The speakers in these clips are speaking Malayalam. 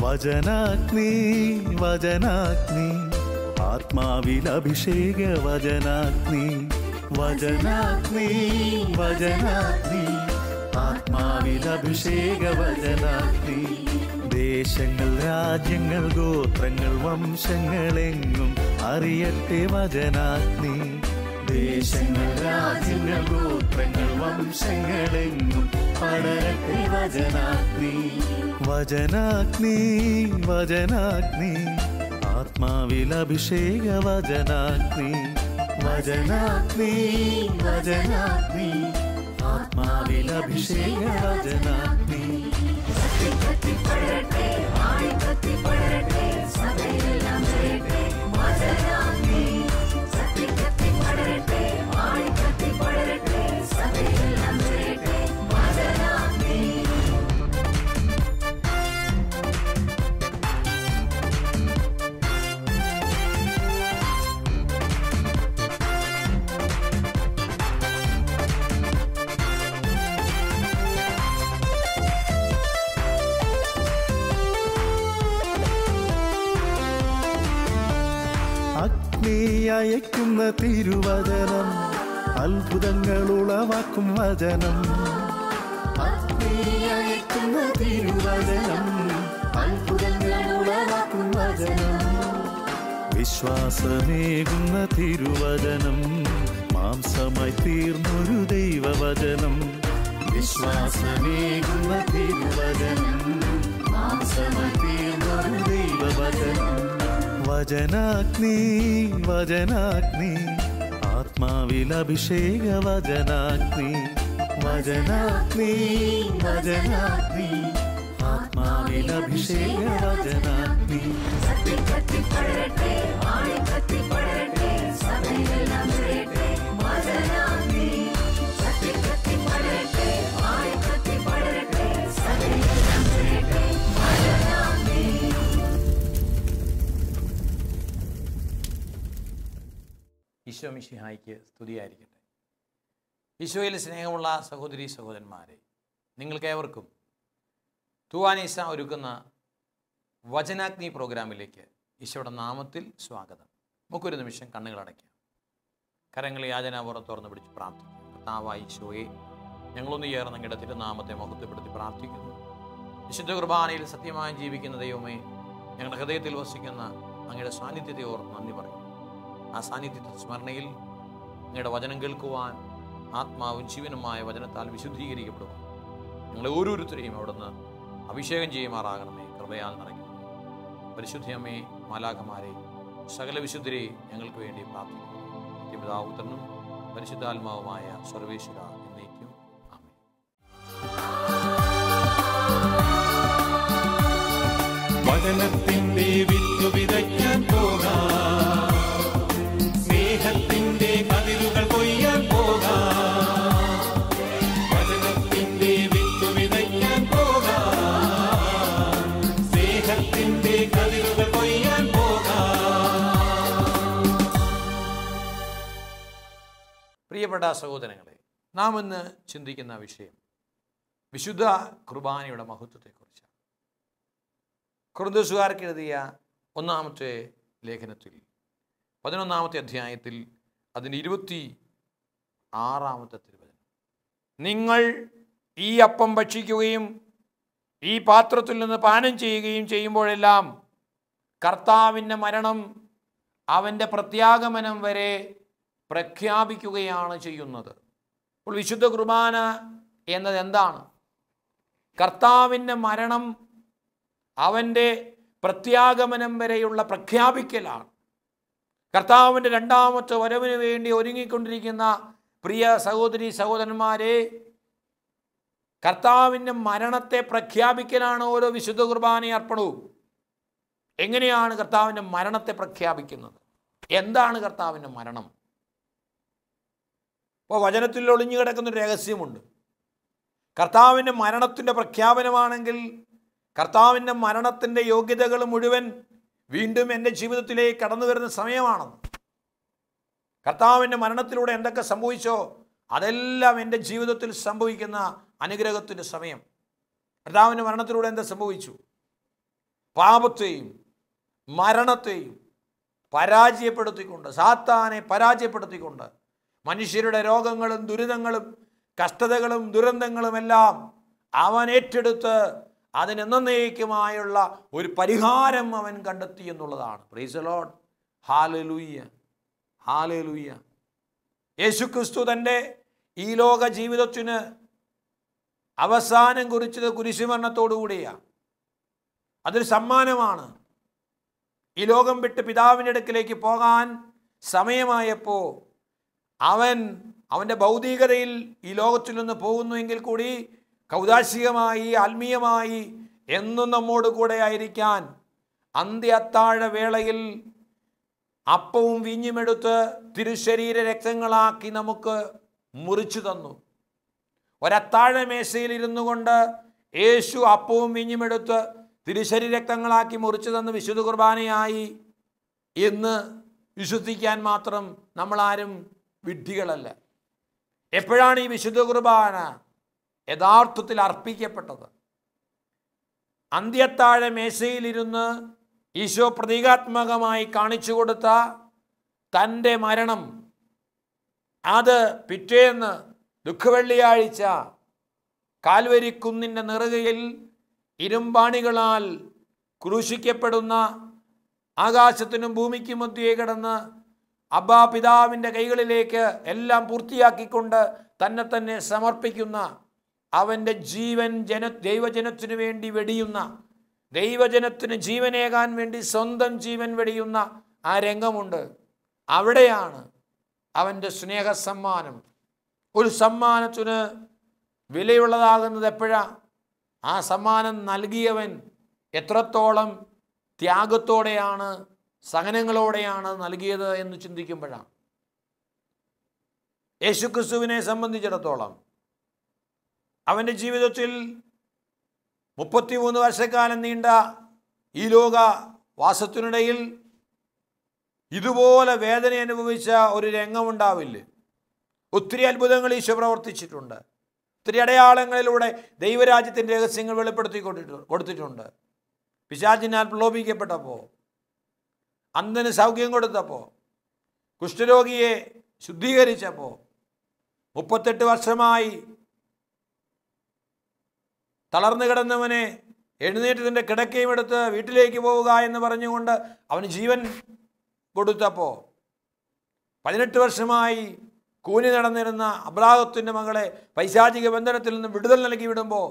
വചനാഗ്നി വചനാഗ്നി ആത്മാവിൽ അഭിഷേക വചനാഗ്നി വചനാഗ്നി വചനാഗ്നി ആത്മാവിൽ അഭിഷേക വചനാഗ്നി ദേശങ്ങൾ രാജ്യങ്ങൾ ഗോത്രങ്ങൾ വംശങ്ങളെങ്ങും അറിയട്ടെ വചനാഗ്നി ദേശങ്ങൾ രാജ്യങ്ങൾ ഗോത്രങ്ങൾ വംശങ്ങളെങ്ങും പടരട്ടെ വചനാഗ്നി വചനാഗ്നി വചനാഗ്നി ആത്മാവിൽ അഭിഷേക വചനാഗ്നി വചനാഗ്നി വചനാഗ്നി ആത്മാവിൽ അഭിഷേക വചനാഗ്നി അയക്കുന്ന തിരുവചനം അത്ഭുതങ്ങൾ ഉളവാക്കും വചനം അയക്കുന്ന തിരുവചനം അത്ഭുതങ്ങൾ ഉളവാക്കും വചനം വിശ്വാസമേകുന്ന തിരുവചനം മാംസമായി തീർന്നൊരു ദൈവവചനം വിശ്വാസമേകുന്ന തിരുവചനം മാംസമായി തീർന്നൊരു ദൈവവചനം വചനാഗ്നി വചനാഗ്നി ആത്മാവിൽ അഭിഷേക വചനാഗ്നി വചനാഗ്നി വചനാഗ്നി ആത്മാവിൽ അഭിഷേക വചനാഗ്നി ഈശോ മിശിഹായ്ക്ക് സ്തുതിയായിരിക്കട്ടെ. ഈശോയിൽ സ്നേഹമുള്ള സഹോദരി സഹോദരന്മാരെ, നിങ്ങൾക്കേവർക്കും തൂവാനീസ ഒരുക്കുന്ന വചനാഗ്നി പ്രോഗ്രാമിലേക്ക് ഈശോയുടെ നാമത്തിൽ സ്വാഗതം. നമുക്കൊരു നിമിഷം കണ്ണുകളടയ്ക്കാം. കരങ്ങളെ യാചനാപൂർവ്വം തുറന്ന് പിടിച്ച് പ്രാർത്ഥിക്കാം. കർത്താവായ ഈശോയെ, ഞങ്ങളൊന്ന് ചേർന്ന് അങ്ങയുടെ തിരുനാമത്തെ മഹത്വപ്പെടുത്തി പ്രാർത്ഥിക്കുന്നു. വിശുദ്ധ കുർബാനയിൽ സത്യമായി ജീവിക്കുന്ന ദൈവമേ, ഞങ്ങളുടെ ഹൃദയത്തിൽ വസിക്കുന്ന അങ്ങയുടെ സാന്നിധ്യത്തെ ഓർത്ത് നന്ദി പറയും. ആ സാന്നിധ്യത്തെ സ്മരണയിൽ അങ്ങയുടെ വചനം കേൾക്കുവാൻ ആത്മാവും ജീവനുമായ വചനത്താൽ വിശുദ്ധീകരിക്കപ്പെടുവാൻ ഞങ്ങളെ ഓരോരുത്തരെയും അവിടുന്ന് അഭിഷേകം ചെയ്യുമാറാകണമേ. കൃപയാൽ നിറയ്ക്കണം. പരിശുദ്ധയമ്മേ, മാലാഖമാരെ, സകല വിശുദ്ധരെ ഞങ്ങൾക്ക് വേണ്ടി പ്രാർത്ഥിക്കുന്നു. പിതാവുത്രനും പരിശുദ്ധാത്മാവുമായ സർവേശ്വര എന്നേക്കും ആമേൻ. വചനത്തിന്റെ വിത്ത് വിതയ്ക്കാൻ പോകാം, സ്നേഹത്തിന്റെ കതിരുകൾ കൊയ്യാൻ പോകാം. വചനത്തിന്റെ വിത്ത് വിതയ്ക്കാൻ പോകാം, സ്നേഹത്തിന്റെ കതിരുകൾ കൊയ്യാൻ പോകാം. പ്രിയപ്പെട്ട സഹോദരങ്ങളെ, നാം ഇന്ന് ചിന്തിക്കുന്ന വിഷയം വിശുദ്ധ കുർബാനയുടെ മഹത്വത്തെക്കുറിച്ചാണ്. കൊരിന്ത്യസുകാർക്ക് എഴുതിയ 1-ാമത്തെ ലേഖനത്തിൽ 11-ാമത്തെ അധ്യായത്തിൽ അതിന് 26-ാമത്തെ തിരുവചനം, നിങ്ങൾ ഈ അപ്പം ഭക്ഷിക്കുകയും ഈ പാത്രത്തിൽ നിന്ന് പാനം ചെയ്യുകയും ചെയ്യുമ്പോഴെല്ലാം കർത്താവിൻ്റെ മരണം, അവൻ്റെ പ്രത്യാഗമനം വരെ പ്രഖ്യാപിക്കുകയാണ് ചെയ്യുന്നത്. അപ്പോൾ വിശുദ്ധ കുർബാന എന്നത് എന്താണ്? കർത്താവിൻ്റെ മരണം, അവൻ്റെ പ്രത്യാഗമനം വരെയുള്ള പ്രഖ്യാപിക്കലാണ്. കർത്താവിൻ്റെ 2-ാമത്തെ വരവിന് വേണ്ടി ഒരുങ്ങിക്കൊണ്ടിരിക്കുന്ന പ്രിയ സഹോദരി സഹോദരന്മാരെ, കർത്താവിൻ്റെ മരണത്തെ പ്രഖ്യാപിക്കലാണ് ഓരോ വിശുദ്ധ കുർബാന അർപ്പണവും. എങ്ങനെയാണ് കർത്താവിൻ്റെ മരണത്തെ പ്രഖ്യാപിക്കുന്നത്? എന്താണ് കർത്താവിൻ്റെ മരണം? അപ്പോൾ വചനത്തിൽ ഒളിഞ്ഞു കിടക്കുന്നൊരു രഹസ്യമുണ്ട്. കർത്താവിൻ്റെ മരണത്തിൻ്റെ പ്രഖ്യാപനമാണെങ്കിൽ കർത്താവിൻ്റെ മരണത്തിൻ്റെ യോഗ്യതകൾ മുഴുവൻ വീണ്ടും എൻ്റെ ജീവിതത്തിലേക്ക് കടന്നു വരുന്ന സമയമാണെന്ന്. കർത്താവിൻ്റെ മരണത്തിലൂടെ എന്തൊക്കെ സംഭവിച്ചോ അതെല്ലാം എൻ്റെ ജീവിതത്തിൽ സംഭവിക്കുന്ന അനുഗ്രഹത്തിൻ്റെ സമയം. കർത്താവിൻ്റെ മരണത്തിലൂടെ എന്താ സംഭവിച്ചു? പാപത്തെയും മരണത്തെയും പരാജയപ്പെടുത്തിക്കൊണ്ട്, സാത്താനെ പരാജയപ്പെടുത്തിക്കൊണ്ട്, മനുഷ്യരുടെ രോഗങ്ങളും ദുരിതങ്ങളും കഷ്ടതകളും ദുരന്തങ്ങളുമെല്ലാം അവൻ ഏറ്റെടുത്ത് അതിനെന്നേക്കുമായുള്ള ഒരു പരിഹാരം അവൻ കണ്ടെത്തി എന്നുള്ളതാണ്. Price the Lord. Hallelujah, hallelujah. യേശുക്രിസ്തു തൻ്റെ ഈ ലോക ജീവിതത്തിന് അവസാനം കുറിച്ചത് കുരിശുമരണത്തോടുകൂടിയാണ്. അതൊരു സമ്മാനമാണ്. ഈ ലോകം വിട്ട് പിതാവിൻ്റെ അടുക്കിലേക്ക് പോകാൻ സമയമായപ്പോൾ അവൻ്റെ ഭൗതികതയിൽ ഈ ലോകത്തിൽ നിന്ന് പോകുന്നുവെങ്കിൽ കൂടി കൗദാശികമായി ആത്മീയമായി എന്നും നമ്മോട് കൂടെ ആയിരിക്കാൻ അന്ത്യ അത്താഴ വേളയിൽ അപ്പവും വീഞ്ഞുമെടുത്ത് തിരുശരീര രക്തങ്ങളാക്കി നമുക്ക് മുറിച്ചു തന്നു. ഒരത്താഴ മേശയിൽ ഇരുന്നു കൊണ്ട് യേശു അപ്പവും വീഞ്ഞുമെടുത്ത് തിരുശരീര രക്തങ്ങളാക്കി മുറിച്ചു തന്ന് വിശുദ്ധ കുർബാനയായി എന്ന് വിശ്വസിക്കാൻ മാത്രം നമ്മളാരും വിഡ്ഢികളല്ല. എപ്പോഴാണ് ഈ വിശുദ്ധ കുർബാന യഥാർത്ഥത്തിൽ അർപ്പിക്കപ്പെട്ടത്? അന്ത്യത്താഴ മേശയിലിരുന്ന് ഈശോ പ്രതീകാത്മകമായി കാണിച്ചു കൊടുത്ത തൻ്റെ മരണം, അത് പിറ്റേന്ന് ദുഃഖവെള്ളിയാഴ്ച കാൽവരിക്കുന്നിൻ്റെ നെറുകയിൽ ഇരുമ്പാണികളാൽ ക്രൂശിക്കപ്പെടുന്ന, ആകാശത്തിനും ഭൂമിക്കും മധ്യേ കിടന്ന് അബ്ബാ പിതാവിൻ്റെ കൈകളിലേക്ക് എല്ലാം പൂർത്തിയാക്കിക്കൊണ്ട് തന്നെ സമർപ്പിക്കുന്ന, അവൻ്റെ ജീവൻ ദൈവജനത്തിനു വേണ്ടി വെടിയുന്ന, ദൈവജനത്തിന് ജീവനേകാൻ വേണ്ടി സ്വന്തം ജീവൻ വെടിയുന്ന ആ രംഗമുണ്ട്. അവിടെയാണ് അവൻ്റെ സ്നേഹസമ്മാനം. ഒരു സമ്മാനത്തിന് വിലയുള്ളതാകുന്നത് എപ്പോഴാണ്? ആ സമ്മാനം നൽകിയവൻ എത്രത്തോളം ത്യാഗത്തോടെയാണ്, സഹനങ്ങളോടെയാണ് നൽകിയത് എന്ന് ചിന്തിക്കുമ്പോഴാണ്. യേശുക്രിസ്തുവിനെ സംബന്ധിച്ചിടത്തോളം അവൻ്റെ ജീവിതത്തിൽ 33 വർഷക്കാലം നീണ്ട ഈ ലോക വാസത്തിനിടയിൽ ഇതുപോലെ വേദന അനുഭവിച്ച ഒരു രംഗമുണ്ടാവില്ല. ഒത്തിരി അത്ഭുതങ്ങൾ ഈശോ പ്രവർത്തിച്ചിട്ടുണ്ട്. ഒത്തിരി അടയാളങ്ങളിലൂടെ ദൈവരാജ്യത്തിൻ്റെ രഹസ്യങ്ങൾ വെളിപ്പെടുത്തി കൊടുത്തിട്ടുണ്ട്. പിശാചിനാൽ പ്രലോഭിക്കപ്പെട്ടപ്പോൾ, അന്ധന് സൗഖ്യം കൊടുത്തപ്പോൾ, കുഷ്ഠരോഗിയെ ശുദ്ധീകരിച്ചപ്പോൾ, 38 വർഷമായി തളർന്നു കിടന്നവനെ എഴുന്നേറ്റ് തൻ്റെ കിടക്കയും എടുത്ത് വീട്ടിലേക്ക് പോവുക എന്ന് പറഞ്ഞുകൊണ്ട് അവന് ജീവൻ കൊടുത്തപ്പോൾ, 18 വർഷമായി കൂനി നടന്നിരുന്ന അബ്രാഹത്തിൻ്റെ മകളെ പൈശാചിക ബന്ധനത്തിൽ നിന്ന് വിടുതൽ നൽകി വിടുമ്പോൾ,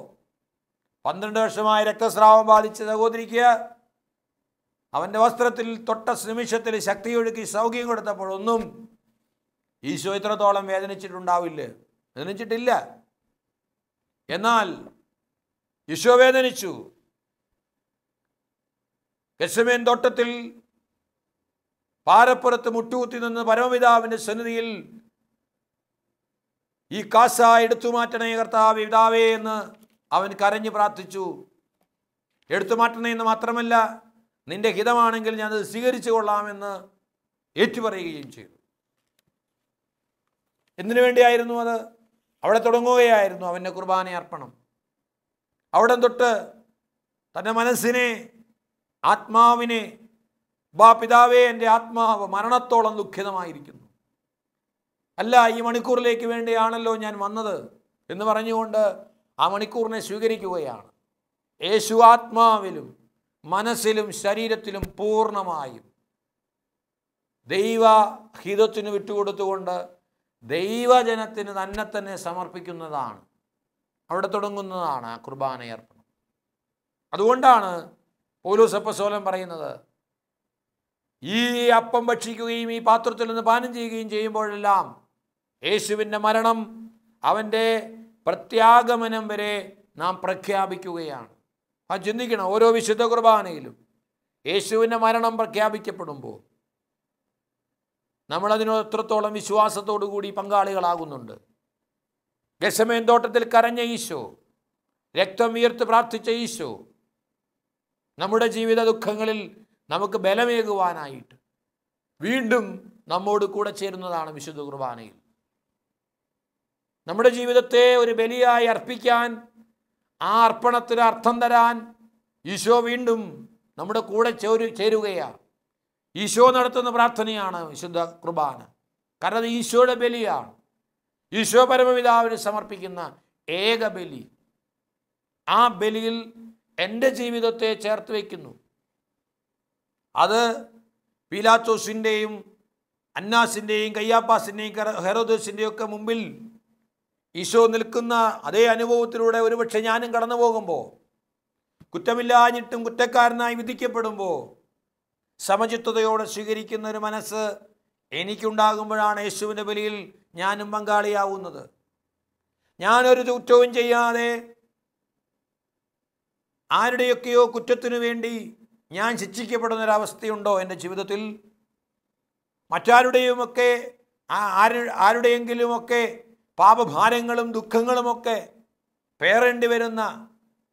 12 വർഷമായി രക്തസ്രാവം ബാധിച്ച സഹോദരിക്ക് അവൻ്റെ വസ്ത്രത്തിൽ തൊട്ട നിമിഷത്തിൽ ശക്തിയൊഴുക്കി സൗഖ്യം കൊടുത്തപ്പോഴൊന്നും ഈശോ ഇത്രത്തോളം വേദനിച്ചിട്ടില്ല. എന്നാൽ ഈശോ വേദനിച്ചു. ഗെത്സമേൻ തോട്ടത്തിൽ പാറപ്പുറത്ത് മുട്ടുകുത്തി നിന്ന് പരമപിതാവിൻ്റെ സന്നിധിയിൽ ഈ കാസ എടുത്തു മാറ്റണേ കർത്താവേ, പിതാവേ എന്ന് അവൻ കരഞ്ഞു പ്രാർത്ഥിച്ചു. എടുത്തു മാറ്റണേ എന്ന് മാത്രമല്ല, നിന്റെ ഹിതമാണെങ്കിൽ ഞാനത് സ്വീകരിച്ചു കൊള്ളാമെന്ന് ഏറ്റുപറയുകയും ചെയ്തു. എന്തിനു വേണ്ടിയായിരുന്നു അത്? അവിടെ തുടങ്ങുകയായിരുന്നു അവൻ്റെ കുർബാന അർപ്പണം. അവിടെ തൊട്ട് തൻ്റെ മനസ്സിനെ, ആത്മാവിനെ, പിതാവേ എൻ്റെ ആത്മാവ് മരണത്തോളം ദുഃഖിതമായിരിക്കുന്നു, അല്ല ഈ മണിക്കൂറിലേക്ക് വേണ്ടിയാണല്ലോ ഞാൻ വന്നത് എന്ന് പറഞ്ഞുകൊണ്ട് ആ മണിക്കൂറിനെ സ്വീകരിക്കുകയാണ്. യേശു ആത്മാവിലും മനസ്സിലും ശരീരത്തിലും പൂർണ്ണമായും ദൈവഹിതത്തിന് വിട്ടുകൊടുത്തുകൊണ്ട് ദൈവജനത്തിന് തന്നെ സമർപ്പിക്കുന്നതാണ്. അവിടെ തുടങ്ങുന്നതാണ് ആ കുർബാനയർപ്പണം. അതുകൊണ്ടാണ് പൗലോസ് അപ്പോസ്തലൻ പറയുന്നത്, ഈ അപ്പം ഭക്ഷിക്കുകയും ഈ പാത്രത്തിൽ നിന്ന് പാനം ചെയ്യുകയും ചെയ്യുമ്പോഴെല്ലാം യേശുവിൻ്റെ മരണം, അവൻ്റെ പ്രത്യാഗമനം വരെ നാം പ്രഖ്യാപിക്കുകയാണ്. ആ ചിന്തിക്കണം, ഓരോ വിശുദ്ധ കുർബാനയിലും യേശുവിൻ്റെ മരണം പ്രഖ്യാപിക്കപ്പെടുമ്പോൾ നമ്മളതിനോട് എത്രത്തോളം വിശ്വാസത്തോടു കൂടി പങ്കാളികളാകുന്നുണ്ട്. ഗെത്സമേൻ തോട്ടത്തിൽ കരഞ്ഞ ഈശോ, രക്തം വീർത്ത് പ്രാർത്ഥിച്ച ഈശോ, നമ്മുടെ ജീവിത ദുഃഖങ്ങളിൽ നമുക്ക് ബലമേകുവാനായിട്ട് വീണ്ടും നമ്മോട് കൂടെ ചേരുന്നതാണ് വിശുദ്ധ കുർബാനയിൽ. നമ്മുടെ ജീവിതത്തെ ഒരു ബലിയായി അർപ്പിക്കാൻ, ആ അർപ്പണത്തിന് അർത്ഥം തരാൻ ഈശോ വീണ്ടും നമ്മുടെ കൂടെ ചേരുകയാണ്. ഈശോ നടത്തുന്ന പ്രാർത്ഥനയാണ് വിശുദ്ധ കുർബാന. കാരണം അത് ഈശോയുടെ ബലിയാണ്. ഈശോ പരമപിതാവിന് സമർപ്പിക്കുന്ന ഏക ബലി. ആ ബലിയിൽ എൻ്റെ ജീവിതത്തെ ചേർത്ത് വയ്ക്കുന്നു. അത് പീലാത്തോസിൻ്റെയും അന്നാസിൻ്റെയും കയ്യാപ്പാസിൻ്റെയും ഹെരോദോസിൻ്റെയും ഒക്കെ മുമ്പിൽ ഈശോ നിൽക്കുന്ന അതേ അനുഭവത്തിലൂടെ ഒരുപക്ഷെ ഞാനും കടന്നു പോകുമ്പോൾ, കുറ്റമില്ലാഞ്ഞിട്ടും കുറ്റക്കാരനായി വിധിക്കപ്പെടുമ്പോൾ സമചിത്തതയോടെ സ്വീകരിക്കുന്ന ഒരു മനസ്സ് എനിക്കുണ്ടാകുമ്പോഴാണ് യേശുവിൻ്റെ ബലിയിൽ ഞാനും പങ്കാളിയാവുന്നത്. ഞാനൊരു കുറ്റവും ചെയ്യാതെ ആരുടെയൊക്കെയോ കുറ്റത്തിനു വേണ്ടി ഞാൻ ശിക്ഷിക്കപ്പെടുന്നൊരവസ്ഥയുണ്ടോ എൻ്റെ ജീവിതത്തിൽ? മറ്റാരുടെയുമൊക്കെ ആരുടെയെങ്കിലുമൊക്കെ പാപഭാരങ്ങളും ദുഃഖങ്ങളുമൊക്കെ പേറേണ്ടി വരുന്ന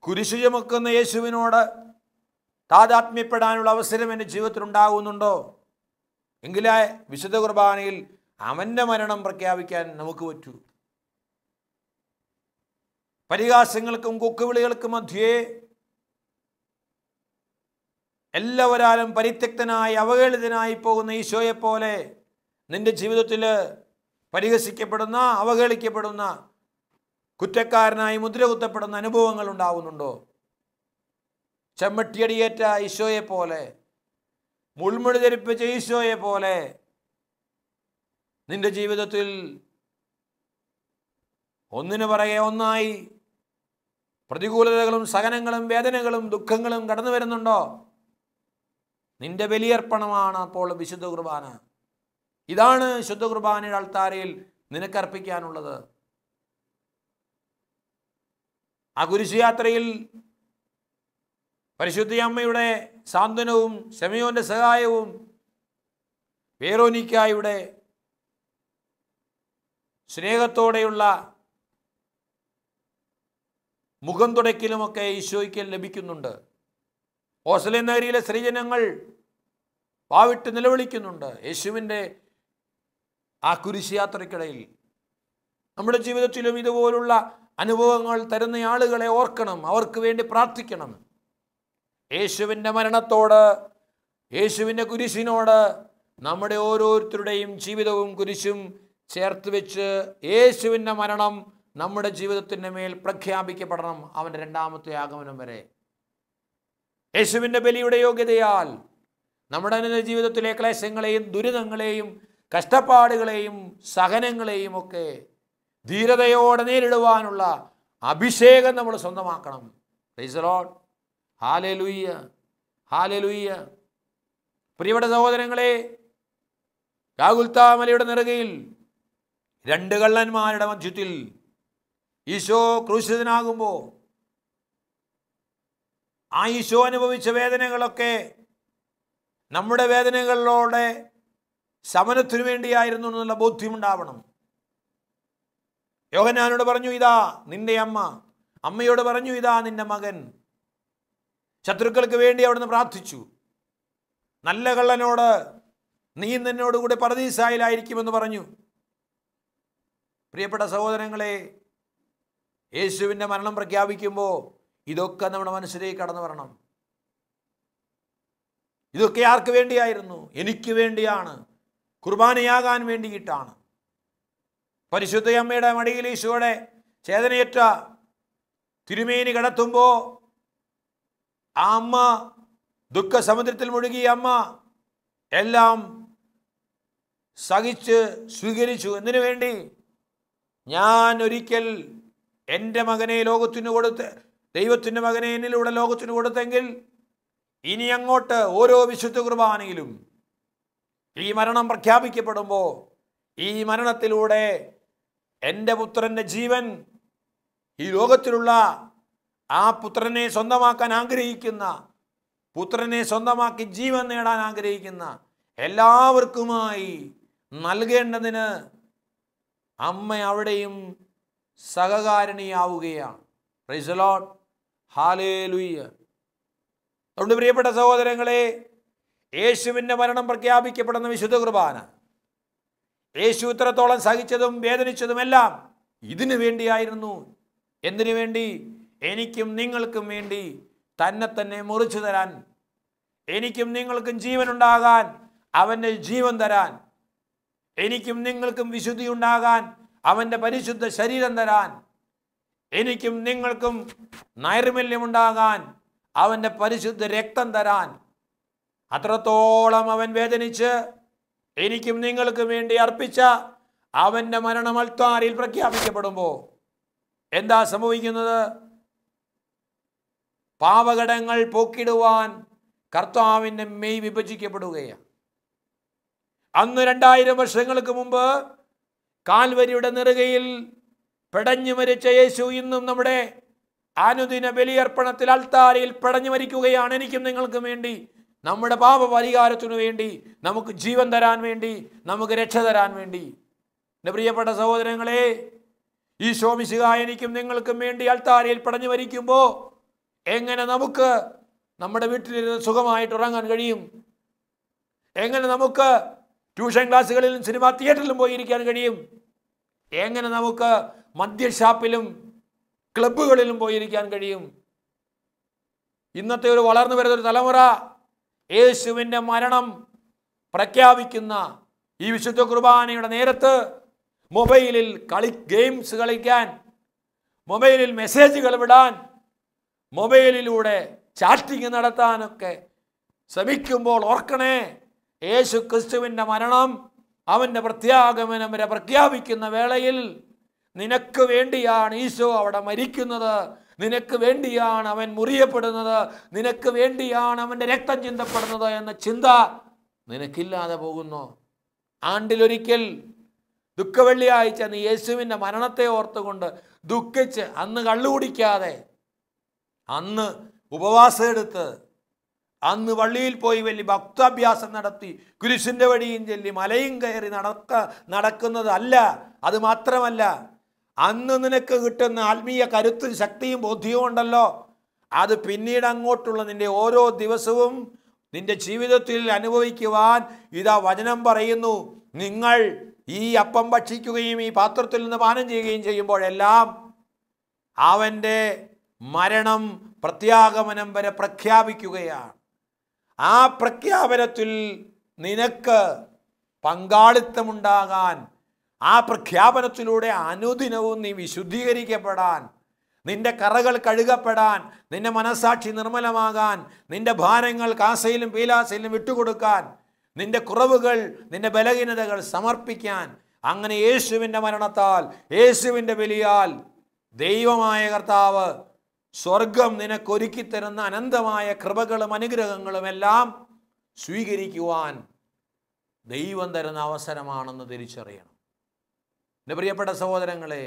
കുരിശു ചുമക്കുന്ന യേശുവിനോട് താതാത്മ്യപ്പെടാനുള്ള അവസരം എൻ്റെ ജീവിതത്തിൽ ഉണ്ടാകുന്നുണ്ടോ? എങ്കിലേ വിശുദ്ധ കുർബാനയിൽ അവൻ്റെ മരണം പ്രഖ്യാപിക്കാൻ നമുക്ക് പറ്റൂ. പരിഹാസങ്ങൾക്കും കൊക്കുവിളികൾക്കും മധ്യേ എല്ലാവരാലും പരിത്യക്തനായി അവഹേളിതനായി പോകുന്ന ഈശോയെപ്പോലെ നിന്റെ ജീവിതത്തിൽ പരിഹസിക്കപ്പെടുന്ന, അവഹേളിക്കപ്പെടുന്ന, കുറ്റക്കാരനായി മുദ്രകുത്തപ്പെടുന്ന അനുഭവങ്ങൾ ഉണ്ടാവുന്നുണ്ടോ? ചെമ്മട്ടിയടിയേറ്റ ഈശോയെപ്പോലെ, മുൾമുടി ധരിപ്പിച്ച ഈശോയെപ്പോലെ നിന്റെ ജീവിതത്തിൽ ഒന്നിനു പുറകെ ഒന്നായി പ്രതികൂലതകളും സഹനങ്ങളും വേദനകളും ദുഃഖങ്ങളും കടന്നു വരുന്നുണ്ടോ? നിന്റെ ബലിയർപ്പണമാണ് അപ്പോൾ വിശുദ്ധ കുർബാന. ഇതാണ് ശുദ്ധ കുർബാനയുടെ അൾത്താരയിൽ നിനക്കർപ്പിക്കാനുള്ളത്. ആ കുരിശുയാത്രയിൽ പരിശുദ്ധ അമ്മയുടെ സാന്ത്വനവും ശമയോന്റെ സഹായവും വേറോനിക്കായുടെ സ്നേഹത്തോടെയുള്ള മുഖം തുടയ്ക്കലുമൊക്കെ ഈശോയ്ക്ക് ലഭിക്കുന്നുണ്ട്. ഓസ്ലേം നഗരിയിലെ സ്ത്രീജനങ്ങൾ പാവിട്ട് നിലവിളിക്കുന്നുണ്ട് യേശുവിൻ്റെ ആ കുരിശുയാത്രയ്ക്കിടയിൽ. നമ്മുടെ ജീവിതത്തിലും ഇതുപോലുള്ള അനുഭവങ്ങൾ തരുന്ന ആളുകളെ ഓർക്കണം, അവർക്ക് വേണ്ടി പ്രാർത്ഥിക്കണം. യേശുവിൻ്റെ മരണത്തോട്, യേശുവിൻ്റെ കുരിശിനോട് നമ്മുടെ ഓരോരുത്തരുടെയും ജീവിതവും കുരിശും ചേർത്ത് വെച്ച് യേശുവിൻ്റെ മരണം നമ്മുടെ ജീവിതത്തിൻ്റെ മേൽ പ്രഖ്യാപിക്കപ്പെടണം അവൻ്റെ രണ്ടാമത്തെ ആഗമനം വരെ. യേശുവിൻ്റെ ബലിയുടെ യോഗ്യതയാൽ നമ്മുടെ ജീവിതത്തിലെ ക്ലേശങ്ങളെയും ദുരിതങ്ങളെയും കഷ്ടപ്പാടുകളെയും സഹനങ്ങളെയും ഒക്കെ ധീരതയോടെ നേരിടുവാനുള്ള അഭിഷേകം നമ്മൾ സ്വന്തമാക്കണം. Praise the Lord. Hallelujah, hallelujah. പ്രിയപ്പെട്ട സഹോദരങ്ങളെ, ഗാഗുൽത്താ മലയുടെ നെറുകയിൽ രണ്ട് കള്ളന്മാരുടെ മധ്യത്തിൽ ഈശോ ക്രൂശിതനാകുമ്പോൾ ആ ഈശോ അനുഭവിച്ച വേദനകളൊക്കെ നമ്മുടെ വേദനകളിലൂടെ ശമനത്തിനു വേണ്ടിയായിരുന്നു എന്നുള്ള ബോധ്യമുണ്ടാവണം. യോഹന്നാനോട് പറഞ്ഞു, ഇതാ നിന്റെ അമ്മ. അമ്മയോട് പറഞ്ഞു, ഇതാ നിന്റെ മകൻ. ശത്രുക്കൾക്ക് വേണ്ടി അവിടുന്ന് പ്രാർത്ഥിച്ചു. നല്ല കള്ളനോട്, നീ നിന്നോട് കൂടെ പറുദീസായിലായിരിക്കുമെന്ന് പറഞ്ഞു. പ്രിയപ്പെട്ട സഹോദരങ്ങളെ, യേശുവിൻ്റെ മരണം പ്രഖ്യാപിക്കുമ്പോൾ ഇതൊക്കെ നമ്മുടെ മനസ്സിലേക്ക് കടന്നു വരണം. ഇതൊക്കെ ആർക്ക് വേണ്ടിയായിരുന്നു? എനിക്ക് വേണ്ടിയാണ്, കുർബാനയാകാൻ വേണ്ടിയിട്ടാണ്. പരിശുദ്ധ അമ്മയുടെ മടിയിൽ ഈശോയുടെ ചേതനയേറ്റ തിരുമേനി കടത്തുമ്പോൾ ആ അമ്മ, ദുഃഖസമുദ്രത്തിൽ മുഴുകിയ അമ്മ എല്ലാം സഹിച്ച് സ്വീകരിച്ചു. എന്തിനു വേണ്ടി? ഞാൻ ഒരിക്കൽ എൻ്റെ മകനെ ലോകത്തിന് കൊടുത്ത്, ദൈവത്തിൻ്റെ മകനെ എന്നിലൂടെ ലോകത്തിന് കൊടുത്തെങ്കിൽ ഇനി അങ്ങോട്ട് ഓരോ വിശുദ്ധ കുർബാനയിലും ഈ മരണം പ്രഖ്യാപിക്കപ്പെടുമ്പോൾ ഈ മരണത്തിലൂടെ എൻ്റെ പുത്രൻ്റെ ജീവൻ, ഈ ലോകത്തിലുള്ള ആ പുത്രനെ സ്വന്തമാക്കാൻ ആഗ്രഹിക്കുന്ന, പുത്രനെ സ്വന്തമാക്കി ജീവൻ നേടാൻ ആഗ്രഹിക്കുന്ന എല്ലാവർക്കുമായി നൽകേണ്ടതിന് അമ്മ അവിടെയും സഹകാരിണിയാവുകയാണ്. Praise the Lord. ഹല്ലേലൂയ. അതുകൊണ്ട് പ്രിയപ്പെട്ട സഹോദരങ്ങളെ, യേശുവിൻ്റെ മരണം പ്രഖ്യാപിക്കപ്പെടുന്ന വിശുദ്ധ കുർബാന, യേശു ഇത്രത്തോളം സഹിച്ചതും വേദനിച്ചതുമെല്ലാം ഇതിനു വേണ്ടിയായിരുന്നു. എന്തിനു വേണ്ടി? എനിക്കും നിങ്ങൾക്കും വേണ്ടി തന്നെ മുറിച്ചു തരാൻ എനിക്കും നിങ്ങൾക്കും ജീവനുണ്ടാകാൻ അവൻ്റെ ജീവൻ തരാൻ, എനിക്കും നിങ്ങൾക്കും വിശുദ്ധി ഉണ്ടാകാൻ അവൻ്റെ പരിശുദ്ധ ശരീരം തരാൻ, എനിക്കും നിങ്ങൾക്കും നൈർമല്യമുണ്ടാകാൻ അവൻ്റെ പരിശുദ്ധ രക്തം തരാൻ. അത്രത്തോളം അവൻ വേദനിച്ച് എനിക്കും നിങ്ങൾക്കും വേണ്ടി അർപ്പിച്ച അവൻ്റെ മരണം അൾത്താരിൽ പ്രഖ്യാപിക്കപ്പെടുമ്പോൾ എന്താ സംഭവിക്കുന്നത്? പാപകടങ്ങൾ പോക്കിടുവാൻ കർത്താവിൻ്റെ മെയ് വിഭജിക്കപ്പെടുകയാണ്. അന്ന് 2000 വർഷങ്ങൾക്ക് മുമ്പ് കാൽവരിയുടെ നെറുകയിൽ പിടഞ്ഞു മരിച്ച യേശു ഇന്നും നമ്മുടെ അനുദിന ബലിയർപ്പണത്തിൽ അൾത്താരയിൽ പിടഞ്ഞു മരിക്കുകയാണ്. എനിക്കും നിങ്ങൾക്കും വേണ്ടി, നമ്മുടെ പാപപരിഹാരത്തിനു വേണ്ടി, നമുക്ക് ജീവൻ തരാൻ വേണ്ടി, നമുക്ക് രക്ഷ തരാൻ വേണ്ടി. എൻ്റെ പ്രിയപ്പെട്ട സഹോദരങ്ങളെ, ഈശോ മിശിഹായ എനിക്കും നിങ്ങൾക്കും വേണ്ടി അൾത്താരയിൽ പിടഞ്ഞു മരിക്കുമ്പോൾ എങ്ങനെ നമുക്ക് നമ്മുടെ വീട്ടിലിരുന്ന് സുഖമായിട്ട് ഉറങ്ങാൻ കഴിയും? എങ്ങനെ നമുക്ക് ട്യൂഷൻ ക്ലാസ്സുകളിലും സിനിമാ തിയേറ്ററിലും പോയിരിക്കാൻ കഴിയും? എങ്ങനെ നമുക്ക് മദ്യഷാപ്പിലും ക്ലബ്ബുകളിലും പോയിരിക്കാൻ കഴിയും? ഇന്നത്തെ ഒരു വളർന്നു വരുന്നൊരു തലമുറ യേശുവിൻ്റെ മരണം പ്രഖ്യാപിക്കുന്ന ഈ വിശുദ്ധ കുർബാനയുടെ നേരത്ത് മൊബൈലിൽ ഗെയിംസ് കളിക്കാൻ, മൊബൈലിൽ മെസ്സേജുകൾ വിടാൻ, മൊബൈലിലൂടെ ചാറ്റിംഗ് നടത്താനൊക്കെ ശ്രമിക്കുമ്പോൾ ഓർക്കണേ, യേശു ക്രിസ്തുവിൻ്റെ മരണം, അവൻ്റെ പ്രത്യാഗമനം വരെ പ്രഖ്യാപിക്കുന്ന വേളയിൽ നിനക്ക് വേണ്ടിയാണ് ഈശോ അവിടെ മരിക്കുന്നത്, നിനക്ക് വേണ്ടിയാണ് അവൻ മുറിയപ്പെടുന്നത്, നിനക്ക് വേണ്ടിയാണ് അവൻ്റെ രക്തം ചിന്തപ്പെടുന്നത് എന്ന ചിന്ത നിനക്കില്ലാതെ പോകുന്നു. ആണ്ടിലൊരിക്കൽ ദുഃഖവെള്ളിയാഴ്ച നീ യേശുവിൻ്റെ മരണത്തെ ഓർത്തുകൊണ്ട് ദുഃഖിച്ച് അന്ന് കള്ളുകുടിക്കാതെ, അന്ന് ഉപവാസം എടുത്ത്, അന്ന് പള്ളിയിൽ പോയി വലിയ ഭക്താഭ്യാസം നടത്തി കുരിശിൻ്റെ വഴിയും ചൊല്ലി മലയും കയറി നടക്കുന്നതല്ല. അത് മാത്രമല്ല, അന്ന് നിനക്ക് കിട്ടുന്ന ആത്മീയ കരുത്തും ശക്തിയും ബോധ്യവും ഉണ്ടല്ലോ, അത് പിന്നീട് അങ്ങോട്ടുള്ള നിൻ്റെ ഓരോ ദിവസവും നിൻ്റെ ജീവിതത്തിൽ അനുഭവിക്കുവാൻ ഇതാ വചനം പറയുന്നു. നിങ്ങൾ ഈ അപ്പം ഭക്ഷിക്കുകയും ഈ പാത്രത്തിൽ നിന്ന് പാനം ചെയ്യുകയും ചെയ്യുമ്പോഴെല്ലാം അവൻ്റെ മരണം പ്രത്യാഗമനം വരെ പ്രഖ്യാപിക്കുകയാണ്. ആ പ്രഖ്യാപനത്തിൽ നിനക്ക് പങ്കാളിത്തമുണ്ടാകാൻ, ആ പ്രഖ്യാപനത്തിലൂടെ അനുദിനവും നീ വിശുദ്ധീകരിക്കപ്പെടാൻ, നിന്റെ കറകൾ കഴുകപ്പെടാൻ, നിന്റെ മനസ്സാക്ഷി നിർമ്മലമാകാൻ, നിന്റെ ഭാരങ്ങൾ കാസയിലും പീലാസയിലും വിട്ടുകൊടുക്കാൻ, നിന്റെ കുറവുകൾ, നിന്റെ ബലഹീനതകൾ സമർപ്പിക്കാൻ, അങ്ങനെ യേശുവിൻ്റെ മരണത്താൽ, യേശുവിൻ്റെ ബലിയാൽ ദൈവമായ കർത്താവ് സ്വർഗം നിനക്കൊരുക്കിത്തരുന്ന അനന്തമായ കൃപകളും അനുഗ്രഹങ്ങളും എല്ലാം സ്വീകരിക്കുവാൻ ദൈവം തരുന്ന അവസരമാണെന്ന് തിരിച്ചറിയണം. എൻ്റെ പ്രിയപ്പെട്ട സഹോദരങ്ങളെ,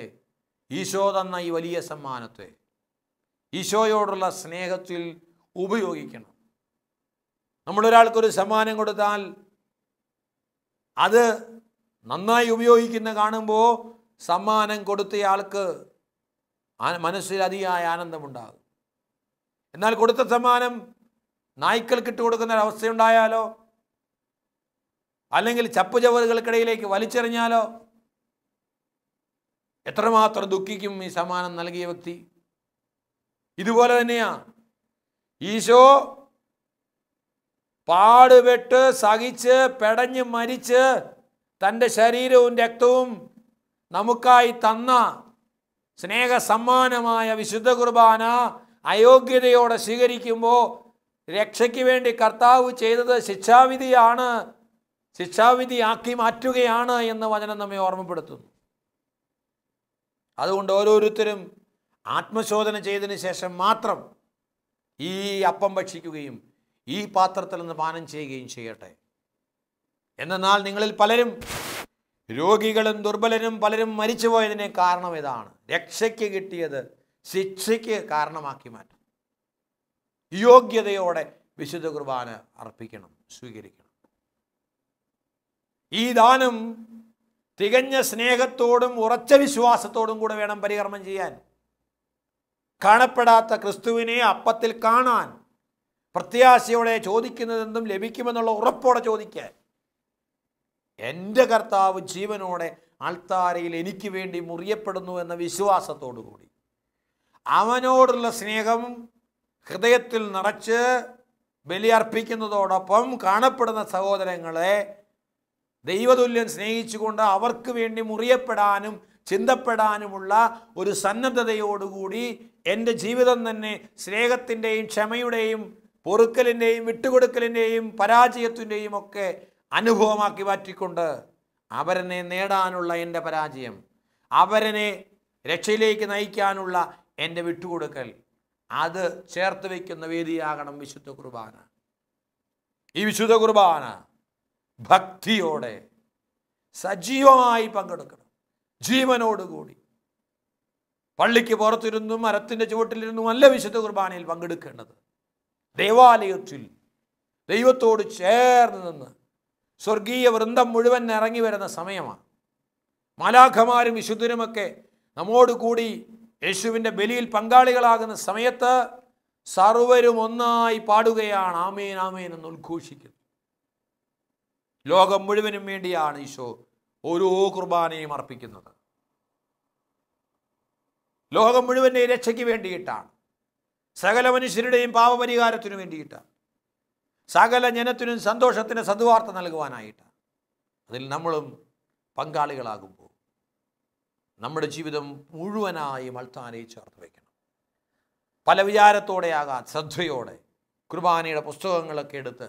ഈശോ തന്ന ഈ വലിയ സമ്മാനത്തെ ഈശോയോടുള്ള സ്നേഹത്തിൽ ഉപയോഗിക്കണം. നമ്മളൊരാൾക്കൊരു സമ്മാനം കൊടുത്താൽ അത് നന്നായി ഉപയോഗിക്കുന്ന കാണുമ്പോൾ സമ്മാനം കൊടുത്തയാൾക്ക് മനസ്സിൽ അതിയായ ആനന്ദമുണ്ടാകും. എന്നാൽ കൊടുത്ത സമ്മാനം നായ്ക്കൾക്ക് ഇട്ട് കൊടുക്കുന്ന ഒരവസ്ഥയുണ്ടായാലോ, അല്ലെങ്കിൽ ചപ്പുചവറുകൾക്കിടയിലേക്ക് വലിച്ചെറിഞ്ഞാലോ എത്രമാത്രം ദുഃഖിക്കും ഈ സമ്മാനം നൽകിയ വ്യക്തി. ഇതുപോലെ തന്നെയാണ് ഈശോ പാടുപെട്ട് സഹിച്ച് പെടഞ്ഞ് മരിച്ച് തൻ്റെ ശരീരവും രക്തവും നമുക്കായി തന്ന സ്നേഹ സമ്മാനമായ വിശുദ്ധ കുർബാന അയോഗ്യതയോടെ സ്വീകരിക്കുമ്പോൾ രക്ഷയ്ക്ക് വേണ്ടി കർത്താവ് ചെയ്തത് ശിക്ഷാവിധിയാണ്, ശിക്ഷാവിധിയാക്കി മാറ്റുകയാണ് എന്ന് വചനം നമ്മെ ഓർമ്മപ്പെടുത്തുന്നു. അതുകൊണ്ട് ഓരോരുത്തരും ആത്മശോധന ചെയ്തതിന് ശേഷം മാത്രം ഈ അപ്പം ഭക്ഷിക്കുകയും ഈ പാത്രത്തിൽ നിന്ന് പാനം ചെയ്യുകയും ചെയ്യട്ടെ. എന്നാൽ നിങ്ങളിൽ പലരും രോഗികളും ദുർബലരും പലരും മരിച്ചുപോയതിന് കാരണം ഇതാണ്. രക്ഷയ്ക്ക് കിട്ടിയത് ശിക്ഷയ്ക്ക് കാരണമാക്കി മാറ്റും. യോഗ്യതയോടെ വിശുദ്ധ കുർബാന അർപ്പിക്കണം, സ്വീകരിക്കണം. ഈ ദാനം തികഞ്ഞ സ്നേഹത്തോടും ഉറച്ച വിശ്വാസത്തോടും കൂടെ വേണം പരികർമ്മം ചെയ്യാൻ. കാണപ്പെടാത്ത ക്രിസ്തുവിനെ അപ്പത്തിൽ കാണാൻ, പ്രത്യാശയോടെ ചോദിക്കുന്നതെന്തും ലഭിക്കുമെന്നുള്ള ഉറപ്പോടെ ചോദിക്കാൻ. എൻ്റെ കർത്താവ് ജീവനോടെ അൾത്താരയിൽ എനിക്ക് വേണ്ടി മുറിയപ്പെടുന്നു എന്ന വിശ്വാസത്തോടു കൂടി അവനോടുള്ള സ്നേഹം ഹൃദയത്തിൽ നിറച്ച് ബലിയർപ്പിക്കുന്നതോടൊപ്പം കാണപ്പെടുന്ന സഹോദരങ്ങളെ ദൈവതുല്യം സ്നേഹിച്ചുകൊണ്ട് അവർക്ക് വേണ്ടി മുറിയപ്പെടാനും ചിന്തപ്പെടാനുമുള്ള ഒരു സന്നദ്ധതയോടുകൂടി എൻ്റെ ജീവിതം തന്നെ സ്നേഹത്തിൻ്റെയും ക്ഷമയുടെയും പൊറുക്കലിൻ്റെയും വിട്ടുകൊടുക്കലിൻ്റെയും പരാജയത്തിൻ്റെയും ഒക്കെ അനുഭവമാക്കി മാറ്റിക്കൊണ്ട് അവരനെ നേടാനുള്ള എൻ്റെ പരാജയം, അവരനെ രക്ഷയിലേക്ക് നയിക്കാനുള്ള എൻ്റെ വിട്ടുകൊടുക്കൽ, അത് ചേർത്ത് വയ്ക്കുന്ന വേദിയാകണം വിശുദ്ധ കുർബാന. ഈ വിശുദ്ധ കുർബാന ഭക്തിയോടെ സജീവമായി പങ്കെടുക്കണം, ജീവനോടുകൂടി. പള്ളിക്ക് പുറത്തിരുന്നും മരത്തിൻ്റെ ചുവട്ടിലിരുന്നും അല്ല വിശുദ്ധ കുർബാനയിൽ പങ്കെടുക്കേണ്ടത്. ദേവാലയത്തിൽ ദൈവത്തോട് ചേർന്ന് നിന്ന് സ്വർഗീയ വൃന്ദം മുഴുവൻ ഇറങ്ങി വരുന്ന സമയമാണ്. മാലാഖമാരും വിശുദ്ധരുമൊക്കെ നമ്മോട് കൂടി യേശുവിൻ്റെ ബലിയിൽ പങ്കാളികളാകുന്ന സമയത്ത് സർവരും ഒന്നായി പാടുകയാണ് ആമേൻ ആമേൻ എന്ന് ഉദ്ഘോഷിക്കുന്നു. ലോകം മുഴുവനും വേണ്ടിയാണ് ഈശോ ഓരോ കുർബാനയും അർപ്പിക്കുന്നത്. ലോകം മുഴുവൻ്റെ രക്ഷയ്ക്ക് വേണ്ടിയിട്ടാണ്, സകല മനുഷ്യരുടെയും പാപപരിഹാരത്തിനു വേണ്ടിയിട്ടാണ്, സകല ജനത്തിനും സന്തോഷത്തിന് സദ്വാർത്ത നൽകുവാനായിട്ടാണ്. അതിൽ നമ്മളും പങ്കാളികളാകുമ്പോൾ നമ്മുടെ ജീവിതം മുഴുവനായും അൾത്താരയിൽ ചേർത്ത് വയ്ക്കണം. പല വിചാരത്തോടെയാകാൻ ശ്രദ്ധയോടെ കുർബാനയുടെ പുസ്തകങ്ങളൊക്കെ എടുത്ത്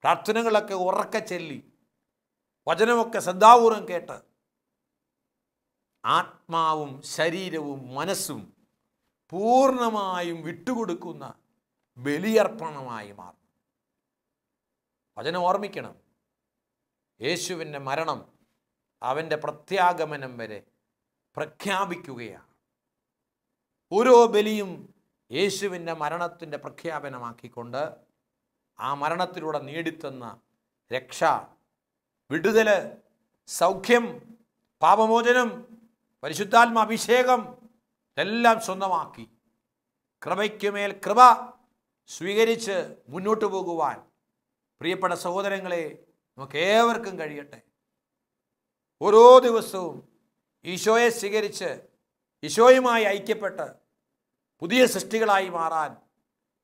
പ്രാർത്ഥനകളൊക്കെ ഉറക്കെ ചൊല്ലി വചനമൊക്കെ ശ്രദ്ധാപൂർവം കേട്ട് ആത്മാവും ശരീരവും മനസ്സും പൂർണ്ണമായും വിട്ടുകൊടുക്കുന്ന ബലിയർപ്പണമായി മാറും. വചനം ഓർമ്മിക്കണം, യേശുവിൻ്റെ മരണം അവൻ്റെ പ്രത്യാഗമനം വരെ പ്രഖ്യാപിക്കുകയാണ്. ഓരോ ബലിയും യേശുവിൻ്റെ മരണത്തിൻ്റെ പ്രഖ്യാപനമാക്കിക്കൊണ്ട് ആ മരണത്തിലൂടെ നേടിത്തന്ന രക്ഷ, വിടുതൽ, സൗഖ്യം, പാപമോചനം, പരിശുദ്ധാത്മ അഭിഷേകം എല്ലാം സ്വന്തമാക്കി കൃപയ്ക്കുമേൽ കൃപ സ്വീകരിച്ച് മുന്നോട്ട് പോകുവാൻ പ്രിയപ്പെട്ട സഹോദരങ്ങളെ നമുക്ക് ഏവർക്കും കഴിയട്ടെ. ഓരോ ദിവസവും ഈശോയെ സ്വീകരിച്ച് ഈശോയുമായി ഐക്യപ്പെട്ട് പുതിയ സൃഷ്ടികളായി മാറാൻ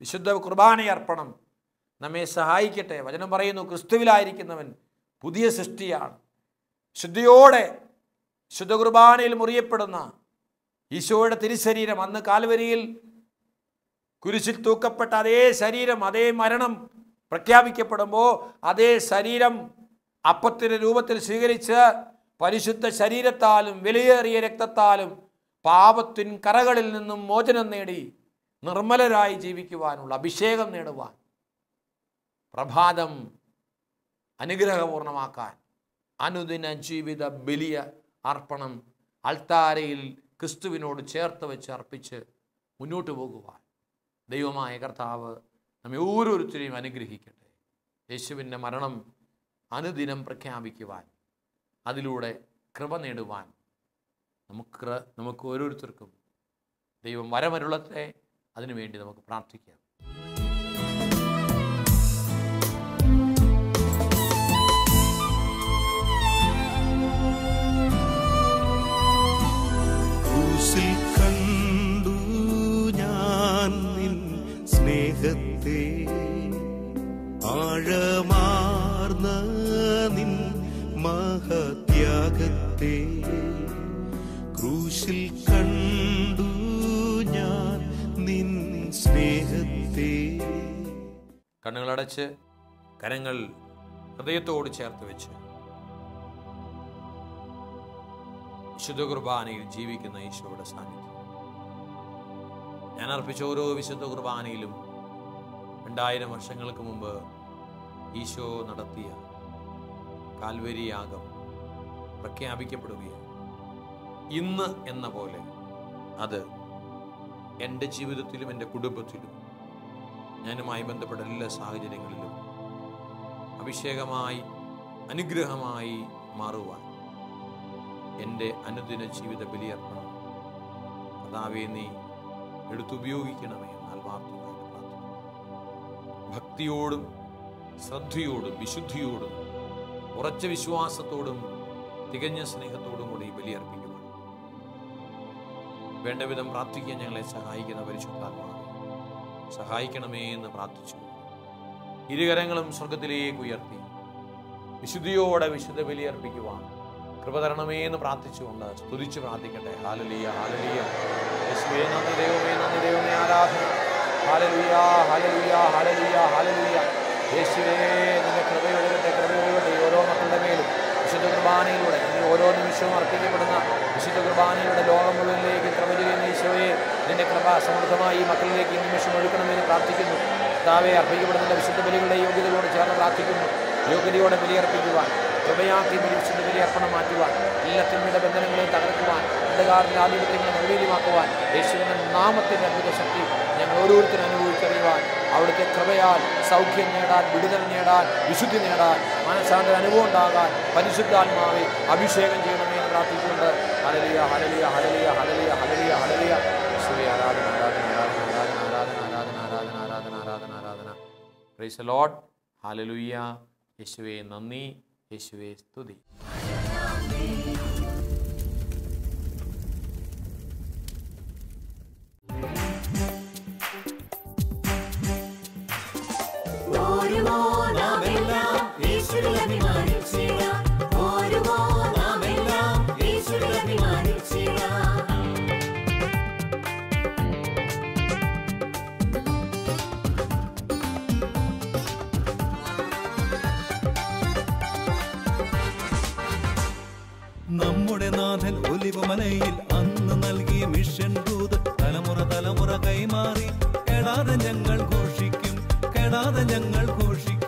വിശുദ്ധ കുർബാനയർപ്പണം നമ്മെ സഹായിക്കട്ടെ. വചനം പറയുന്നു, ക്രിസ്തുവിലായിരിക്കുന്നവൻ പുതിയ സൃഷ്ടിയാണ്. ശുദ്ധിയോടെ ശുദ്ധ കുർബാനയിൽ മുറിയപ്പെടുന്ന ഈശോയുടെ തിരുശരീരം, അന്ന് കാൽവരിയിൽ കുരിശിൽ തൂക്കപ്പെട്ട അതേ ശരീരം, അതേ മരണം പ്രഖ്യാപിക്കപ്പെടുമ്പോൾ അതേ ശരീരം അപ്പത്തിൻ്റെ രൂപത്തിൽ സ്വീകരിച്ച് പരിശുദ്ധ ശരീരത്താലും വിലയേറിയ രക്തത്താലും പാപത്തിൻ കറകളിൽ നിന്നും മോചനം നേടി നിർമ്മലരായി ജീവിക്കുവാനുള്ള അഭിഷേകം നേടുവാൻ, പ്രഭാതം അനുഗ്രഹപൂർണമാക്കാൻ അനുദിന ജീവിത ബലിയ അർപ്പണം അൾത്താരയിൽ ക്രിസ്തുവിനോട് ചേർത്ത് വെച്ച് അർപ്പിച്ച് മുന്നോട്ട് പോകുവാൻ ദൈവമായ കർത്താവ് നമ്മെ ഓരോരുത്തരെയും അനുഗ്രഹിക്കട്ടെ. യേശുവിൻ്റെ മരണം അനുദിനം പ്രഖ്യാപിക്കുവാൻ, അതിലൂടെ കൃപ നേടുവാൻ നമുക്ക് ഓരോരുത്തർക്കും ദൈവം വരമരുളത്തെ. അതിനുവേണ്ടി നമുക്ക് പ്രാർത്ഥിക്കാം. ക്രൂശിൽ കണ്ടു ഞാൻ നിൻ സ്നേഹത്തെ, ആഴമാർന്ന നിൻ മഹത്യാഗത്തെ. ക്രൂശിൽ കണ്ടു ഞാൻ നിൻ സ്നേഹത്തെ. കണ്ണുകളടച്ച് കരങ്ങൾ ഹൃദയത്തോട് ചേർത്ത് വെച്ച് വിശുദ്ധ കുർബാനയിൽ ജീവിക്കുന്ന ഈശോയുടെ സാന്നിധ്യം, ഞാൻ അർപ്പിച്ച ഓരോ വിശുദ്ധ കുർബാനയിലും 2000 വർഷങ്ങൾക്ക് മുമ്പ് ഈശോ നടത്തിയ കാൽവരി യാഗം പ്രഖ്യാപിക്കപ്പെടുകയാണ്. ഇന്ന് എന്ന പോലെ അത് എൻ്റെ ജീവിതത്തിലും എൻ്റെ കുടുംബത്തിലും ഞാനുമായി ബന്ധപ്പെട്ട എല്ലാ സാഹചര്യങ്ങളിലും അഭിഷേകമായി അനുഗ്രഹമായി മാറുവാൻ എൻ്റെ അനുദിന ജീവിത ബലിയർപ്പണം കർത്താവേ നീ എടുത്തുപയോഗിക്കണമേ എന്ന് ആത്മാർത്ഥമായിട്ട് പ്രാർത്ഥിക്കുന്നു. ഭക്തിയോടും ശ്രദ്ധയോടും വിശുദ്ധിയോടും ഉറച്ച വിശ്വാസത്തോടും തികഞ്ഞ സ്നേഹത്തോടും കൂടി ബലിയർപ്പിക്കുവാൻ വേണ്ട വിധം പ്രാർത്ഥിക്കാൻ ഞങ്ങളെ സഹായിക്കുന്ന പരിശുദ്ധാത്മാവേ സഹായിക്കണമേ എന്ന് പ്രാർത്ഥിച്ചു ഇരുകരങ്ങളും സ്വർഗത്തിലേക്ക് ഉയർത്തി വിശുദ്ധിയോടെ വിശുദ്ധ ബലിയർപ്പിക്കുവാൻ കൃപ തരണമേ എന്ന് പ്രാർത്ഥിച്ചുകൊണ്ട് സ്തുതിച്ച് പ്രാർത്ഥിക്കട്ടെ. Hallelujah, hallelujah. യേശുവേ നന്ദി, ദൈവമേ നന്ദി, ദൈവമേ ആരാധന. Hallelujah, hallelujah, hallelujah, hallelujah. യേശുവേ നിന്റെ കൃപയൊഴുകട്ടെ, കൃപയൊഴുകട്ടെ ഓരോ മക്കളുടെ മേലും വിശുദ്ധ കുർബാനയിലൂടെ ഇനി ഓരോ നിമിഷവും അർപ്പിക്കപ്പെടുന്ന വിശുദ്ധ കുർബാനയിലൂടെ ലോകം മുഴുവനിലേക്ക് കൃപ ചെയ്യുന്ന ഈശോയെ നിന്റെ കൃപ സമൃദ്ധമായി ഈ മക്കളിലേക്ക് ഈ നിമിഷം ഒഴുക്കണമെന്ന് പ്രാർത്ഥിക്കുന്നു. കർത്താവേ, അർപ്പിക്കപ്പെടുന്ന വിശുദ്ധ ബലികളുടെ യോഗ്യതയോട് ചേർന്ന് പ്രാർത്ഥിക്കുന്നു. യോഗ്യതയോടെ ബലിയർപ്പിക്കുവാൻ, കൃപയാക്കി വിശുദ്ധ ബലിയർപ്പണം മാറ്റുവാൻ, എല്ലാ തിന്മയുടെ ബന്ധനങ്ങളെ തകർക്കുവാൻ, അന്ധകാരത്തിന്റെ ആധിപത്യങ്ങളെ നിർവീര്യമാക്കുവാൻ യേശുവിന്റെ നാമത്തിന്റെ അത്ഭുത ശക്തി ഞങ്ങൾ ഓരോരുത്തരും അനുഭവിച്ചറിയുവാൻ, അവിടുത്തെ കൃപയാൽ സൗഖ്യം നേടാൻ, വിടുതൽ നേടാൻ, വിശുദ്ധി നേടാൻ, മനസ്സാന്തര അനുഭവം ഉണ്ടാകാൻ പരിശുദ്ധാത്മാവെ അഭിഷേകം ചെയ്യണമേ എന്ന് പ്രാർത്ഥിച്ചുകൊണ്ട് hallelujah, hallelujah, hallelujah, hallelujah, hallelujah, hallelujah. യേശുവേ ആരാധന, ആരാധന, ആരാധന, ആരാധന, ആരാധന, ആരാധന, ആരാധന, ആരാധന, ആരാധന. Price the Lord. ഹല്ലേലൂയ. യേശുവേ നന്ദി, യേശുവേ സ്തുതി. നമ്മുടെ നാഥൻ ഒലിവുമലയിൽ അന്ന് നൽകിയ മിഷൻ ദൂത് തലമുറ തലമുറ കൈമാറി കെടാതെ ഞങ്ങൾ ഘോഷിക്കും, കെടാതെ ഞങ്ങൾ ഘോഷിക്കും.